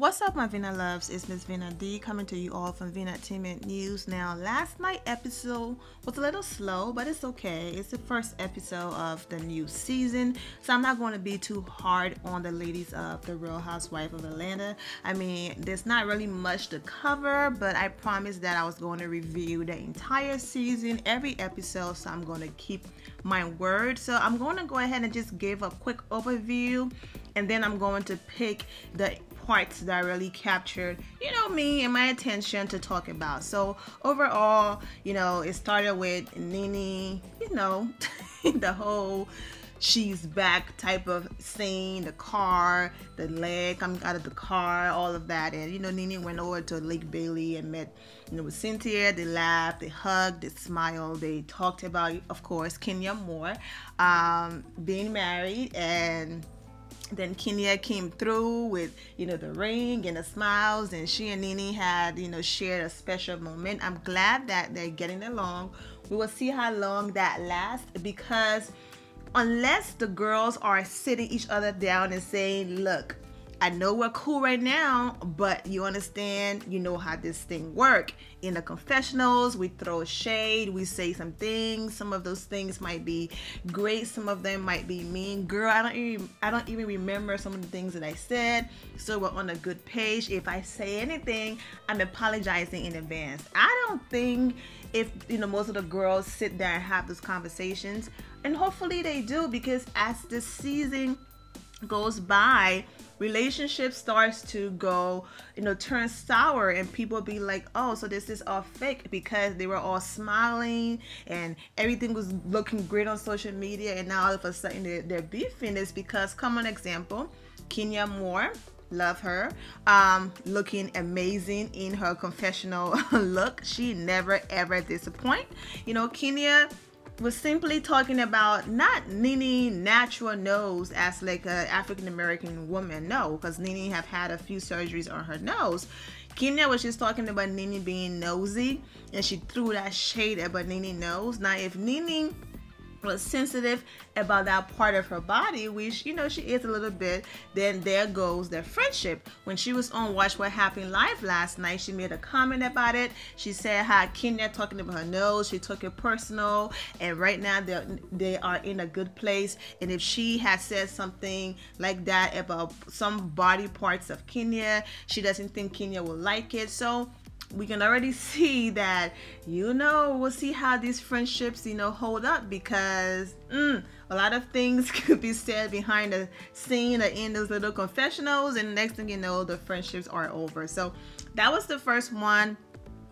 What's up, my Vina loves? It's Miss Vina D coming to you all from Vina Entertainment News. Now, last night episode was a little slow, but it's okay. It's the first episode of the new season, so I'm not going to be too hard on the ladies of the Real Housewife of Atlanta. I mean, there's not really much to cover, but I promised that I was going to review the entire season, every episode, so I'm going to keep my word. So I'm going to go ahead and just give a quick overview, and then I'm going to pick the parts that really captured, me and my attention to talk about. So overall, it started with Nene, the whole she's back type of scene, the car, the leg coming out of the car, all of that. And Nene went over to Lake Bailey and met with Cynthia. They laughed, they hugged, they smiled, they talked about, of course, Kenya Moore being married, and then Kenya came through with, the ring and the smiles, and she and Nene had, shared a special moment. I'm glad that they're getting along. We will see how long that lasts, because unless the girls are sitting each other down and saying, look, I know we're cool right now, but you understand, how this thing work. In the confessionals, we throw shade, we say some things. Some of those things might be great, some of them might be mean. Girl, I don't even remember some of the things that I said. So we're on a good page. If I say anything, I'm apologizing in advance. I don't think if most of the girls sit there and have those conversations, and hopefully they do, because as the season goes by, relationship starts to go, turn sour, and people be like, oh, so this is all fake, because they were all smiling and everything was looking great on social media, and now all of a sudden they're beefing. Is because, common example, Kenya Moore, love her, looking amazing in her confessional look. She never ever disappoint. Kenya was simply talking about not Nene natural nose as like a African-American woman, no, because Nene have had a few surgeries on her nose. Kenya was just talking about Nene being nosy, and she threw that shade about Nene nose. Now, if Nene was sensitive about that part of her body, which she is a little bit, then there goes their friendship. When she was on Watch What Happened Live last night, she made a comment about it. She said how Kenya talking about her nose, she took it personal, and right now they are in a good place. And if she had said something like that about some body parts of Kenya, she doesn't think Kenya will like it. So we can already see that, we'll see how these friendships, hold up, because a lot of things could be said behind the scene or in those little confessionals, and next thing you know, the friendships are over. So that was the first one.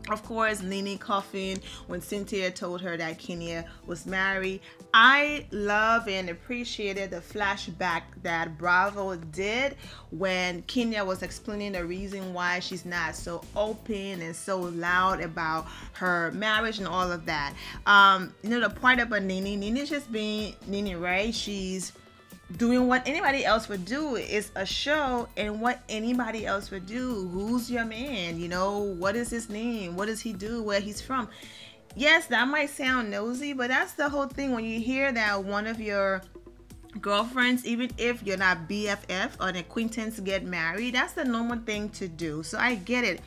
Of course, Nene coughing when Cynthia told her that Kenya was married. I love and appreciated the flashback that Bravo did when Kenya was explaining the reason why she's not so open and so loud about her marriage and all of that. The part about Nene's just being Nene, right? She's doing what anybody else would do. Is a show, and what anybody else would do. Who's your man? What is his name? What does he do? Where he's from? Yes, that might sound nosy, but that's the whole thing. When you hear that one of your girlfriends, even if you're not BFF or an acquaintance, get married, that's the normal thing to do. So I get it.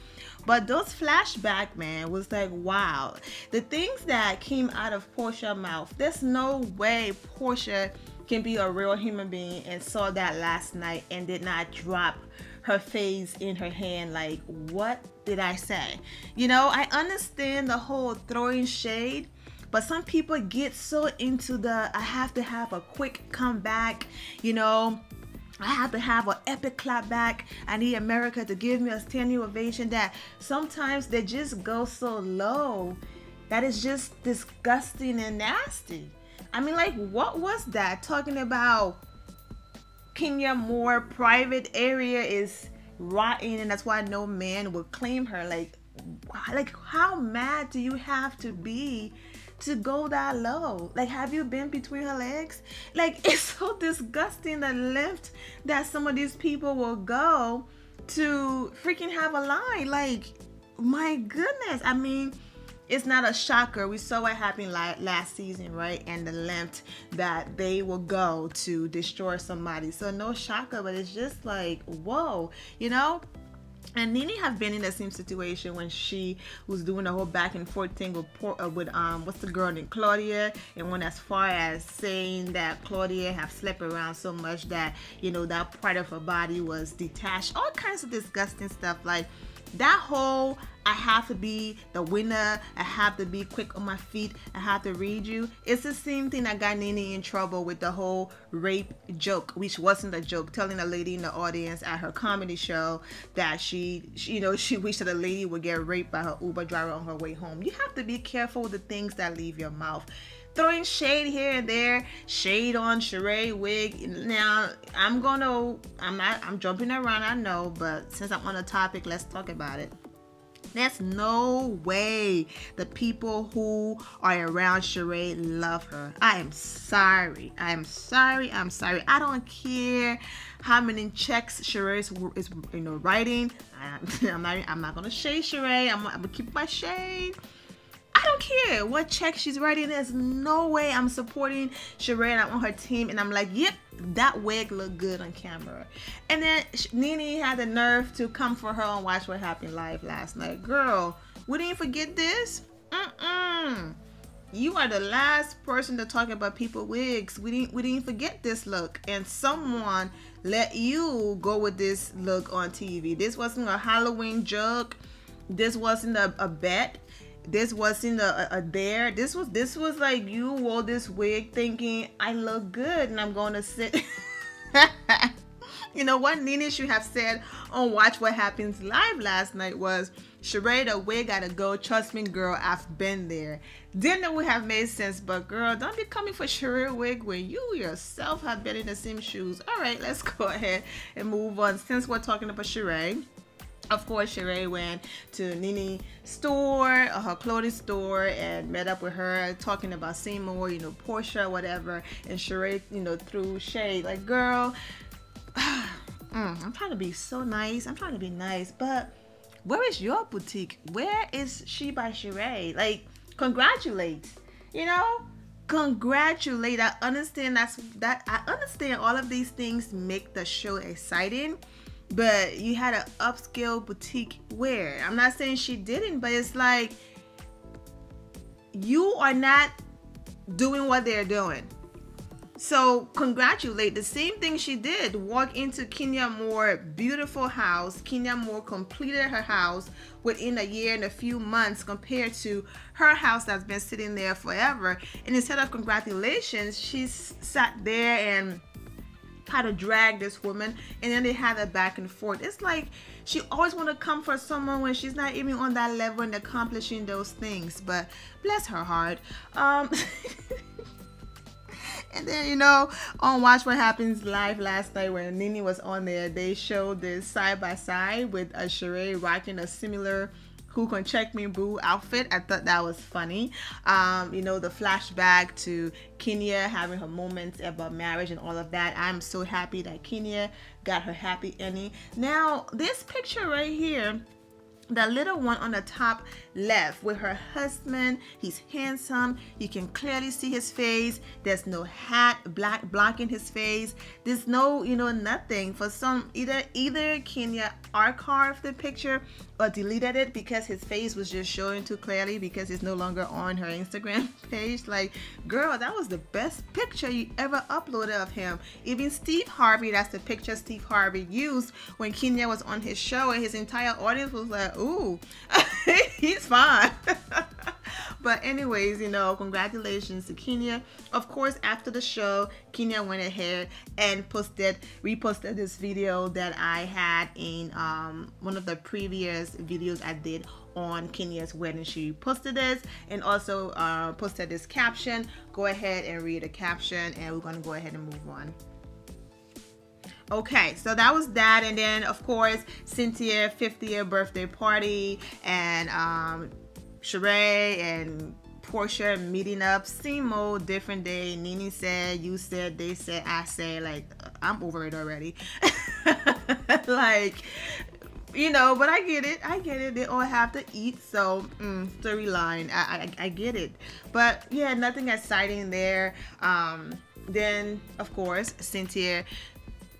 But those flashback, man, was like, wow. The things that came out of Portia's mouth, there's no way Portia can be a real human being and saw that last night and did not drop her face in her hand like, what did I say? I understand the whole throwing shade, but some people get so into the, I have to have a quick comeback, I have to have an epic clap back. I need America to give me a standing ovation, that sometimes they just go so low that is just disgusting and nasty. I mean, like, what was that? Talking about Kenya Moore private area is rotten, and that's why no man will claim her. Like how mad do you have to be to go that low? Like, have you been between her legs? Like, it's so disgusting, the length that some of these people will go to freaking have a line. Like, my goodness. I mean, it's not a shocker. We saw what happened last season, right? And the length that they will go to destroy somebody. So no shocker, but it's just like, whoa, And Nene have been in the same situation when she was doing the whole back and forth thing with what's the girl named Claudia, and went as far as saying that Claudia have slept around so much that, you know, that part of her body was detached. All kinds of disgusting stuff. Like that whole I have to be the winner, I have to be quick on my feet, I have to read you. It's the same thing that got Nene in trouble with the whole rape joke, which wasn't a joke, telling a lady in the audience at her comedy show that she wished that a lady would get raped by her Uber driver on her way home. You have to be careful with the things that leave your mouth. Throwing shade here and there, shade on Sheree wig. Now I'm jumping around, I know, but since I'm on the topic, let's talk about it. There's no way the people who are around Sheree love her. I am sorry. I'm sorry. I don't care how many checks Sheree is writing. I'm not gonna shade Sheree. I'm gonna keep my shade. I don't care what check she's writing. There's no way I'm supporting Sheree and I'm on her team. And I'm like, yep, that wig looked good on camera. And then Nene had the nerve to come for her and Watch What Happened Live last night. Girl, we didn't forget this. You are the last person to talk about people wigs. We didn't forget this look. And someone let you go with this look on TV. This wasn't a Halloween joke. This wasn't a bet. This wasn't a dare. This was like you wore this wig thinking I look good and I'm going to sit. You know what Nene should have said on Watch What Happens Live last night was, Sheree, the wig gotta go. Trust me, girl, I've been there. Then it would have made sense, but girl, don't be coming for Sheree wig when you yourself have been in the same shoes. All right, let's go ahead and move on. Since we're talking about Sheree, of course, Sheree went to Nene's store, her clothing store, and met up with her, talking about Seymour, Portia, whatever. And Sheree, threw shade, like, girl, I'm trying to be so nice. I'm trying to be nice, but where is your boutique? Where is She by Sheree? Like, congratulate, congratulate. I understand I understand all of these things make the show exciting. But you had an upscale boutique wear. I'm not saying she didn't, but it's like you are not doing what they're doing. So congratulate. The same thing she did. Walk into Kenya Moore's beautiful house. Kenya Moore completed her house within a year and a few months compared to her house that's been sitting there forever. And instead of congratulations, she sat there and how to drag this woman, and then they had a back and forth. It's like she always want to come for someone when she's not even on that level and accomplishing those things. But bless her heart. And then, on Watch What Happens Live last night when Nene was on there, they showed this side by side with a Sheree rocking a similar Who Can Check Me Boo outfit. I thought that was funny. The flashback to Kenya having her moments about marriage and all of that. I'm so happy that Kenya got her happy ending. Now, this picture right here, the little one on the top left with her husband, he's handsome. You can clearly see his face. There's no hat blocking his face. There's no, nothing. For some, either Kenya archived the picture or deleted it because his face was just showing too clearly because it's no longer on her Instagram page. Like, girl, that was the best picture you ever uploaded of him. Even Steve Harvey, that's the picture Steve Harvey used when Kenya was on his show, and his entire audience was like, ooh, he's fine. But anyways, congratulations to Kenya. Of course, after the show, Kenya went ahead and reposted this video that I had in one of the previous videos I did on Kenya's wedding. She posted this and also posted this caption. Go ahead and read the caption, and we're gonna go ahead and move on. Okay, so that was that. And then of course, Cynthia 50th birthday party, and Sheree and Portia meeting up. Same old, different day. Nene said, you said, they said, I said. Like, I'm over it already. Like, but I get it. They all have to eat, so storyline. I get it. But yeah, nothing exciting there. Then of course, Cynthia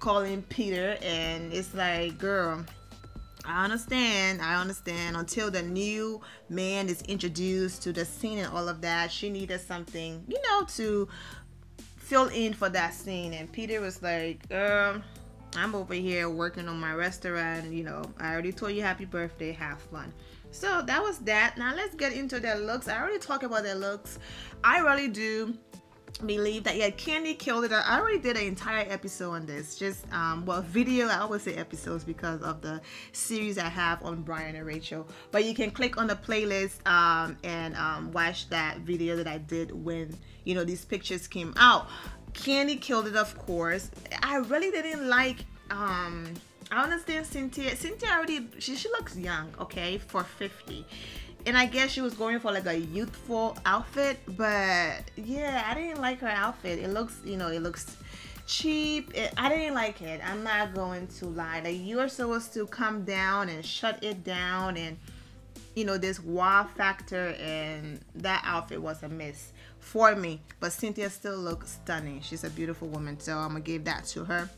calling Peter, and it's like, girl, I understand. Until the new man is introduced to the scene and all of that, she needed something, to fill in for that scene. And Peter was like, I'm over here working on my restaurant. I already told you happy birthday, have fun. So that was that. Now let's get into their looks. I already talked about their looks. I really do believe that, yeah, Candy killed it. I already did an entire episode on this, just video. I always say episodes because of the series I have on Brian and Rachel, but you can click on the playlist and watch that video that I did when these pictures came out. Candy killed it, of course. I really didn't like I understand Cynthia already, she looks young, okay, for 50. And I guess she was going for like a youthful outfit, but yeah, I didn't like her outfit. It looks, it looks cheap. I didn't like it. I'm not going to lie. Like, you are supposed to come down and shut it down, and this wow factor, and that outfit was a miss for me. But Cynthia still looks stunning. She's a beautiful woman, so I'm gonna give that to her.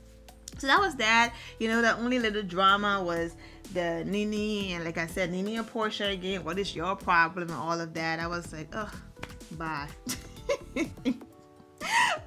So that was that. The only little drama was the Nene, and like I said, Nene and Portia again. What is your problem and all of that? I was like, ugh, bye.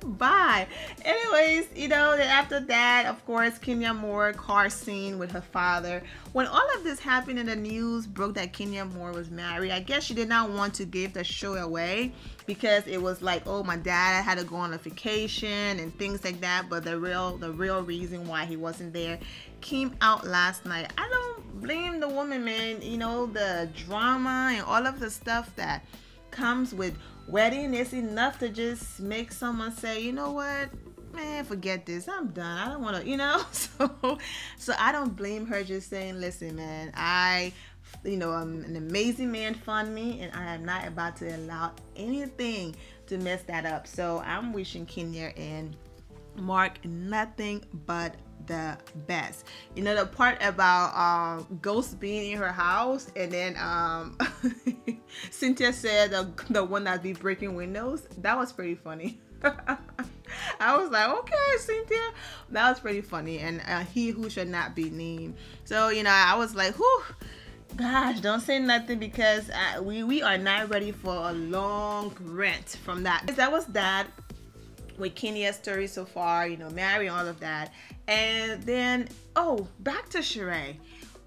Bye. Anyways, then after that, of course, Kenya Moore car scene with her father. When all of this happened and the news broke that Kenya Moore was married, I guess she did not want to give the show away, because it was like, oh, my dad had to go on a vacation and things like that. But the real reason why he wasn't there came out last night. I don't blame the woman, man. The drama and all of the stuff that comes with wedding is enough to just make someone say, you know what, man, forget this, I'm done, I don't want to, so I don't blame her just saying, listen, man, I'm an amazing man fund me, and I am not about to allow anything to mess that up. So I'm wishing Kenya and Mark nothing but the best. The part about Ghost being in her house, and then Cynthia said the one that be breaking windows, that was pretty funny. I was like, okay, Cynthia, that was pretty funny. And he who should not be named. So I was like, whew, gosh, don't say nothing, because we are not ready for a long rant from that. That was that with Kenya's story so far, marry, all of that. And then, back to Sheree.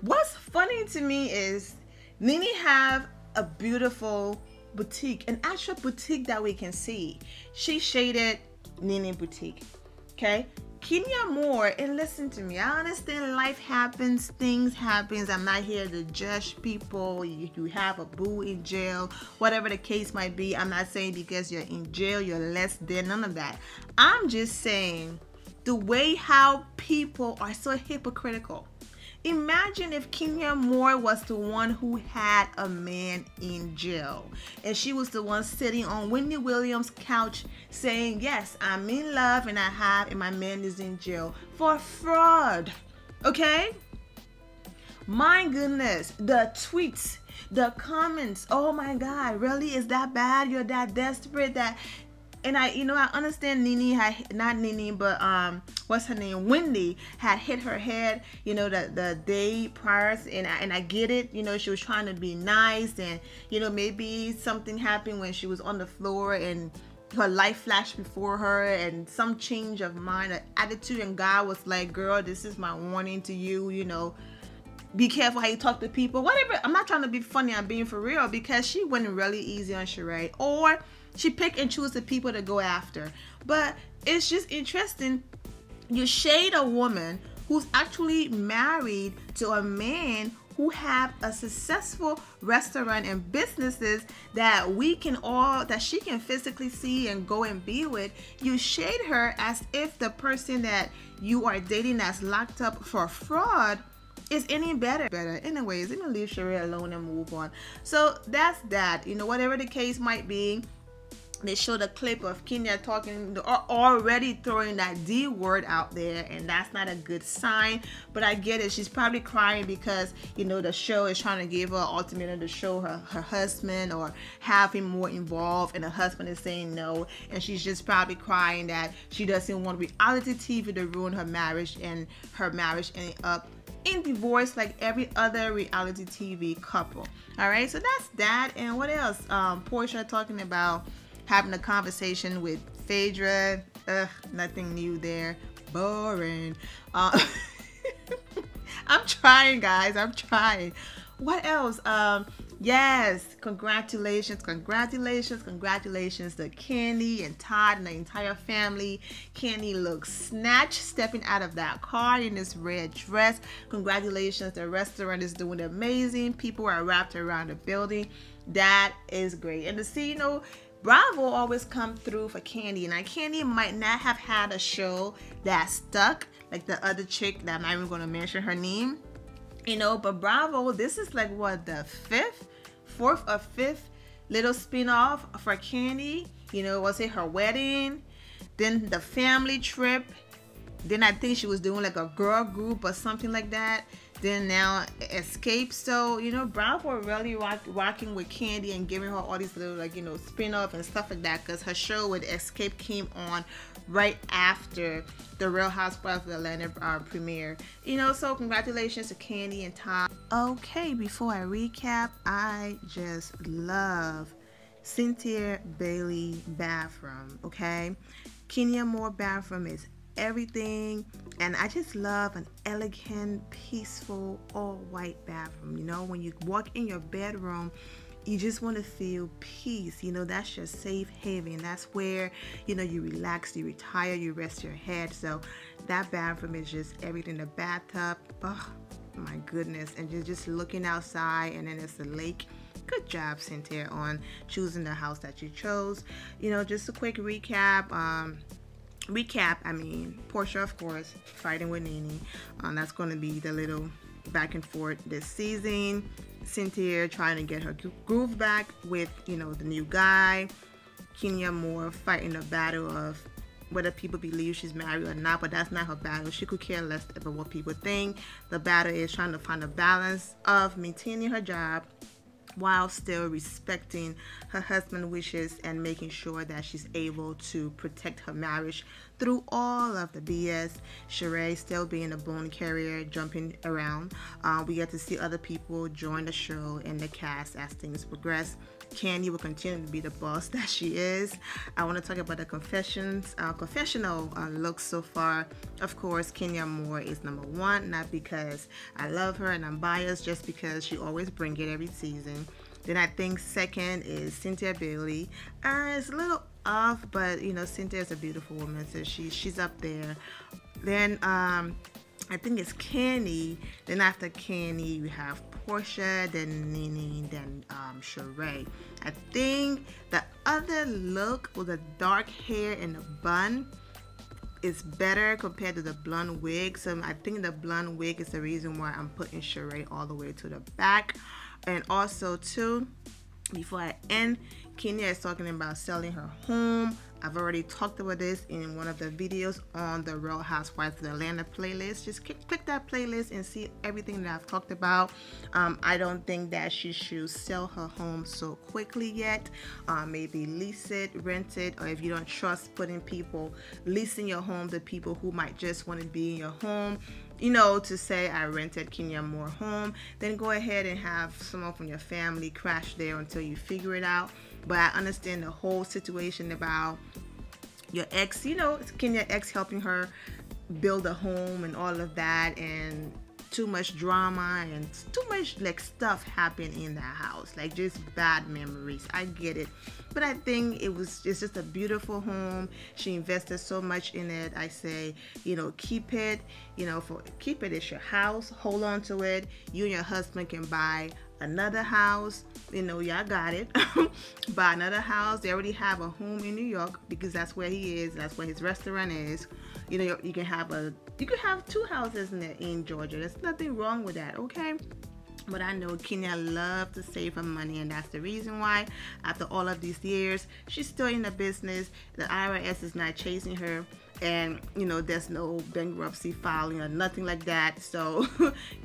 What's funny to me is Nene have a beautiful boutique, an actual boutique that we can see. She shaded Nene boutique, okay? Kenya Moore, and listen to me, I understand life happens, things happens. I'm not here to judge people. You have a boo in jail, whatever the case might be. I'm not saying because you're in jail, you're less than, none of that. I'm just saying the way how people are so hypocritical. Imagine if Kenya Moore was the one who had a man in jail, and she was the one sitting on Wendy Williams' couch saying, yes, I'm in love and my man is in jail for fraud. Okay? My goodness, the tweets, the comments, oh my God, really? Is that bad? You're that desperate that... And I understand Nene had, not Nene, but what's her name? Wendy had hit her head, the day prior, and I get it. She was trying to be nice, and maybe something happened when she was on the floor and her life flashed before her, and some change of mind, an attitude, and God was like, girl, this is my warning to you, be careful how you talk to people, whatever. I'm not trying to be funny, I'm being for real, because she went really easy on Sheree, or she pick and choose the people to go after. But it's just interesting. You shade a woman who's actually married to a man who have a successful restaurant and businesses that she can physically see and go and be with. You shade her as if the person that you are dating that's locked up for fraud is any better. Anyways, let me leave Sheree alone and move on. So that's that. Whatever the case might be, they showed a clip of Kenya talking, or already throwing that D word out there, and that's not a good sign. But I get it. She's probably crying because, the show is trying to give her an ultimatum to show her husband or have him more involved, and the husband is saying no. And she's just probably crying that she doesn't want reality TV to ruin her marriage, and her marriage ending up in divorce like every other reality TV couple. All right, so that's that. And what else? Portia talking about having a conversation with Phaedra. Nothing new there. Boring. I'm trying, guys. I'm trying. What else? Yes, congratulations to Candy and Todd and the entire family. Candy looks snatched stepping out of that car in this red dress. Congratulations, the restaurant is doing amazing. People are wrapped around the building. That is great. And to see, Bravo always come through for Candy. And Candy might not have had a show that stuck like the other chick that I'm not even going to mention her name. But Bravo, this is like what, the fourth or fifth little spin-off for Candy. Was it her wedding, then the family trip, then I think she was doing like a girl group or something like that, then now Escape. So Bravo really rocking with Candy and giving her all these little spin-off and stuff like that, because her show with Escape came on right after the Real Housewives of Atlanta premiere. So congratulations to Candy and Todd. Okay, before I recap, I just love Cynthia Bailey bathroom. Okay, Kenya Moore bathroom is everything, and I just love an elegant, peaceful, all-white bathroom. When you walk in your bedroom, you just want to feel peace. That's your safe haven. That's where you relax, you retire, you rest your head. So that bathroom is just everything. The bathtub, oh my goodness, and just looking outside, and then it's the lake. Good job, Cynthia, on choosing the house that you chose. Just a quick recap. Portia, of course, fighting with Nene. That's going to be the little back and forth this season. Cynthia trying to get her groove back with, the new guy. Kenya Moore fighting the battle of whether people believe she's married or not, but that's not her battle. She could care less about what people think. The battle is trying to find a balance of maintaining her job while still respecting her husband's wishes and making sure that she's able to protect her marriage through all of the BS. Sheree still being a bone carrier, jumping around. We get to see other people join the show and the cast as things progress. Candy will continue to be the boss that she is. I want to talk about the confessional looks so far. Of course, Kenya Moore is number one, not because I love her and I'm biased, just because she always brings it every season. Then I think second is Cynthia Bailey. It's a little off, but Cynthia is a beautiful woman, so she's up there. Then I think it's Candy. Then after Candy, we have Portia, then Nene, then Sheree. I think the other look with the dark hair and the bun is better compared to the blonde wig. So I think the blonde wig is the reason why I'm putting Sheree all the way to the back. And also too, before I end, Kenya is talking about selling her home. I've already talked about this in one of the videos on the Real Housewives of Atlanta playlist. Just click that playlist and see everything that I've talked about. I don't think that she should sell her home so quickly yet. Maybe lease it, rent it, or if you don't trust leasing your home to people who might just want to be in your home, to say I rented Kenya Moore home, then go ahead and have someone from your family crash there until you figure it out. But I understand the whole situation about your ex, Kenya ex helping her build a home and all of that, and too much drama and too much stuff happened in that house, just bad memories. I get it, but I think it's just a beautiful home. She invested so much in it. I say, keep it. Keep it. It's your house. Hold on to it. You and your husband can buy another house. Y'all got it. Buy another house. They already have a home in New York because that's where he is. That's where his restaurant is. You can have two houses in Georgia. There's nothing wrong with that, okay? But I know Kenya loves to save her money, and that's the reason why, after all of these years, she's still in the business. The IRS is not chasing her, and there's no bankruptcy filing or nothing like that. So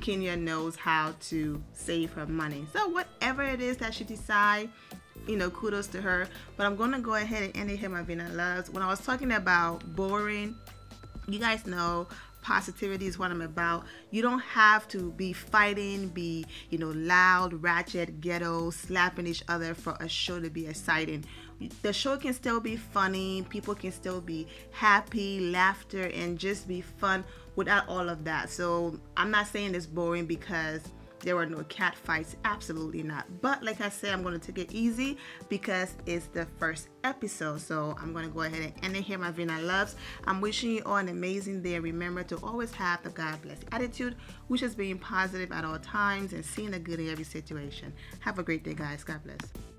Kenya knows how to save her money. So whatever it is that she decides, kudos to her. But I'm gonna go ahead and end it here, my Vina loves. When I was talking about boring, you guys know positivity is what I'm about. You don't have to be fighting, be, you know, loud, ratchet, ghetto, slapping each other for a show to be exciting. The show can still be funny, people can still be happy, laughter, and just be fun without all of that. So I'm not saying it's boring because there were no cat fights, absolutely not. But like I said, I'm going to take it easy because it's the first episode. So I'm going to go ahead and end it here, my Vina loves. I'm wishing you all an amazing day. Remember to always have the God bless attitude, which is being positive at all times and seeing the good in every situation. Have a great day, guys. God bless.